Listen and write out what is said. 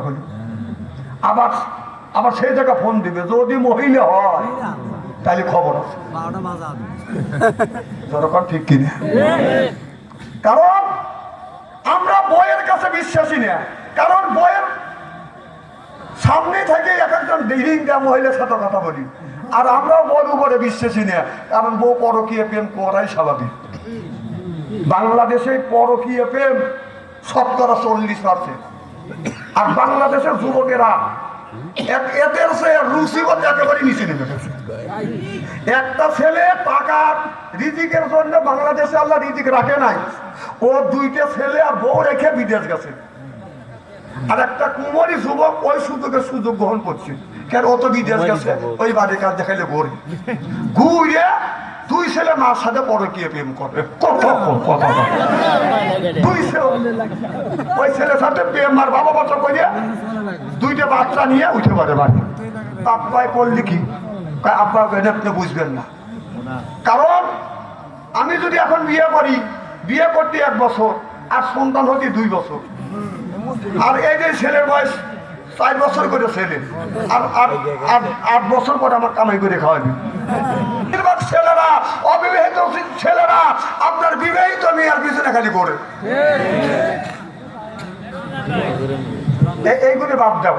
হলো। আবার আবার সেই জায়গায় ফোন দিবে, যদি মহিলা হয় তাহলে খবর আছে। যখন ঠিক কিনা, কারণ আমরা বইয়ের কাছে বিশ্বাসী না, কারণ বইয়ের সামনে থেকে এক একজন ডিরিঙ্গা মহিলার সাথে কথা বলি, আর আমরাও বউর উপরে বিশ্বাসী না, কারণ বউ পরকীয় প্রেম করাই স্বাভাবিক। বাংলাদেশে পরকীয় প্রেম 40%, আর বাংলাদেশের যুবকেরা এদের সে রুচিবত একেবারে নিচে নেমে গেছে। একটা ছেলে টাকা রিজিকের জন্য বাংলাদেশে আল্লাহ রিজিক রাখে নাই, ও 2টা ছেলে আর বউ রেখে বিদেশ গেছে। আর একটা কুমারী যুবক ওই সুযোগ গ্রহণ করছে, কেন ও তো বিদেশ গেছে, ওই বাড়ির কাজ দেখাইলে ঘুরে ঘুরে 2 ছেলে মার সাথে পরকীয় প্রেম করে। ওই ছেলের সাথে প্রেম আর বাবা বাচ্চা করে 2টা বাচ্চা নিয়ে উঠে পড়ে বাড়ি। আব্বাই করলি কি? আব্বা আপনি বুঝবেন না, কারণ আমি যদি এখন বিয়ে করি, বিয়ে করতে 1 বছর আর সন্তান হতে 2 বছর, আর এই যে ছেলের বয়স 4 বছর করে ছেলে, আর 8 বছর পরে আমার কামাই করে খাওয়াবে। ছেলেরা, অবিবাহিত ছেলেরা আপনার বিবাহিত মেয়ের পিছনে খালি করে, এইগুলি বাদ দাও।